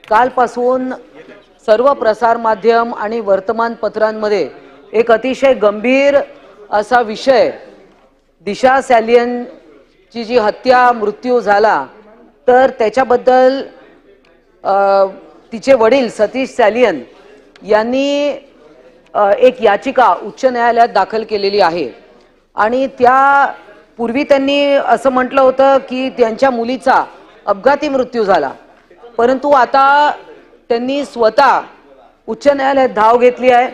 कालपासून सर्व प्रसार माध्यम आणि वर्तमानपत्रांमध्ये एक अतिशय गंभीर असा विषय, दिशा सॅलियनची जी हत्या मृत्यू झाला तर त्याच्याबद्दल तिचे वडील सतीश सॅलियन यांनी एक याचिका उच्च न्यायालयात दाखल केलेली आहे। आणि त्या पूर्वी त्यांनी असं म्हटलं होतं की त्यांच्या मुलीचा अपघाती मृत्यू झाला, परंतु आता त्यांनी स्वतः उच्च न्यायालयात धाव घेतली आहे।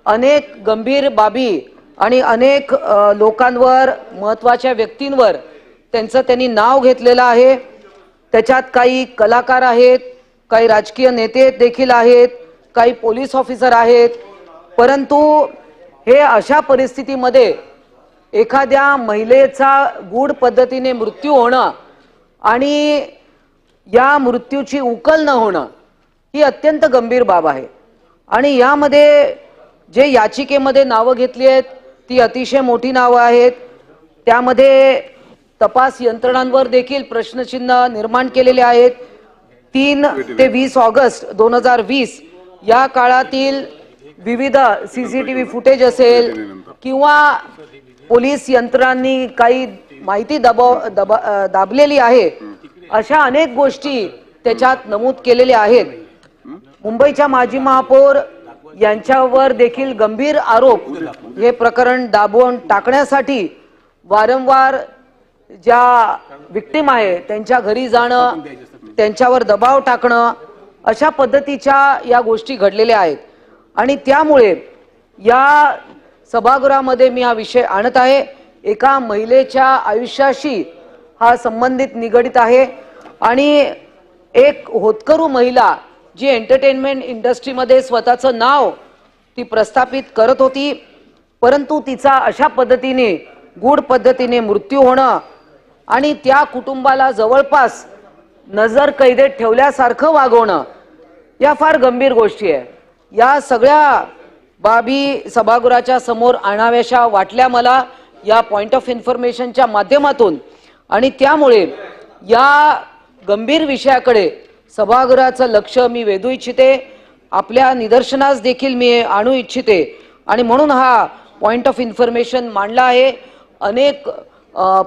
अनेक गंभीर बाबी आणि अनेक लोकांवर, महत्त्वाच्या व्यक्तींवर त्यांनी नाव घेतलेलं आहे। त्याच्यात काही कलाकार आहेत, काही राजकीय नेते देखील आहेत, काही पोलीस ऑफिसर आहेत। परंतु हे अशा परिस्थितीमध्ये एखाद्या महिलेचा गूढ पद्धतीने मृत्यू होणं आणि या मृत्यूची उकल न होणं ही अत्यंत गंभीर बाब आहे। आणि यामध्ये जे याचिकेमध्ये नावं घेतली आहेत ती अतिशय मोठी नावं आहेत। त्यामध्ये तपास यंत्रणांवर देखील प्रश्नचिन्ह निर्माण केलेले आहेत। 3 ते 20 ऑगस्ट 2020 या काळातील विविध सीसीटीव्ही फुटेज असेल किंवा पोलीस यंत्रणांनी काही माहिती दाबलेली आहे, अशा अनेक गोष्टी त्याच्यात नमूद केलेल्या आहेत। मुंबईच्या माजी महापौर यांच्यावर देखील गंभीर आरोप, हे प्रकरण दाबून टाकण्यासाठी वारंवार ज्या विक्टिम आहे त्यांच्या घरी जाणं, त्यांच्यावर दबाव टाकणं, अशा पद्धतीच्या या गोष्टी घडलेल्या आहेत। आणि त्यामुळे या सभागृहामध्ये मी हा विषय आणत आहे। एका महिलेच्या आयुष्याशी हा संबंधित निगडित आहे आणि एक होतकरू महिला जी एंटरटेनमेंट इंडस्ट्रीमध्ये स्वतःचं नाव ती प्रस्थापित करत होती, परंतु तिचा अशा पद्धतीने गूढ पद्धतीने मृत्यू होणं आणि त्या कुटुंबाला जवळपास नजर कैदेत ठेवल्यासारखं वागवणं, या फार गंभीर गोष्टी आहे। या सगळ्या बाबी सभागृहाच्या समोर आणाव्याशा वाटल्या मला या पॉइंट ऑफ इन्फॉर्मेशनच्या माध्यमातून। आणि त्यामुळे या गंभीर विषयाकडे सभागृहाचं लक्ष मी वेधू इच्छिते, आपल्या निदर्शनास देखील मी आणू इच्छिते आणि म्हणून हा पॉइंट ऑफ इन्फॉर्मेशन मांडला आहे। अनेक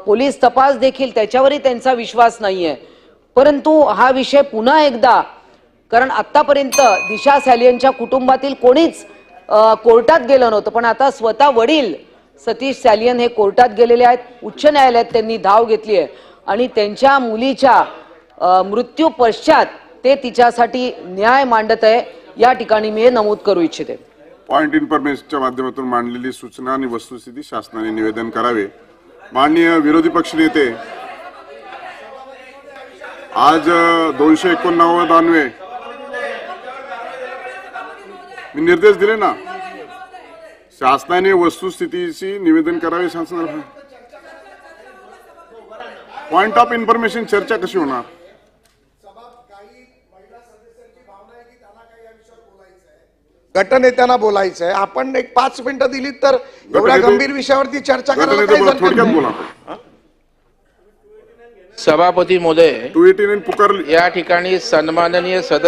पोलीस तपास देखील त्याच्यावरही त्यांचा विश्वास नाही आहे, परंतु हा विषय पुन्हा एकदा, कारण आतापर्यंत दिशा सॅलियनच्या कुटुंबातील कोणीच कोर्टात गेलं नव्हतं, पण आता स्वतः वडील सतीश सॅलियन हे कोर्टात गेलेले आहेत। उच्च न्यायालयात त्यांनी धाव घेतली आहे आणि त्यांच्या मुलीच्या मृत्यू पश्चात ते तिच्यासाठी न्याय मांडत आहे। या ठिकाणी मी हे नमूद करू इच्छिते। पॉइंट इन्फॉर्मेशनच्या माध्यमातून मांडलेली सूचना आणि वस्तुस्थिती शासनाने निवेदन करावे। माननीय विरोधी पक्षनेते, आज 289 मी निर्देश दिले ना, शासनाने वस्तुस्थितीची निवेदन करावे शासनाला। पॉइंट ऑफ इन्फॉर्मेशन चर्चा कशी होणार? गटनेत्यांना बोलायचं आहे, आपण एक 5 मिनिटं दिली तर एवढ्या गंभीर विषयावरती चर्चा करायला काय थोडक्यात बोला। सभापती महोदय, टू 89 पुकारली या ठिकाणी सन्माननीय सदस्य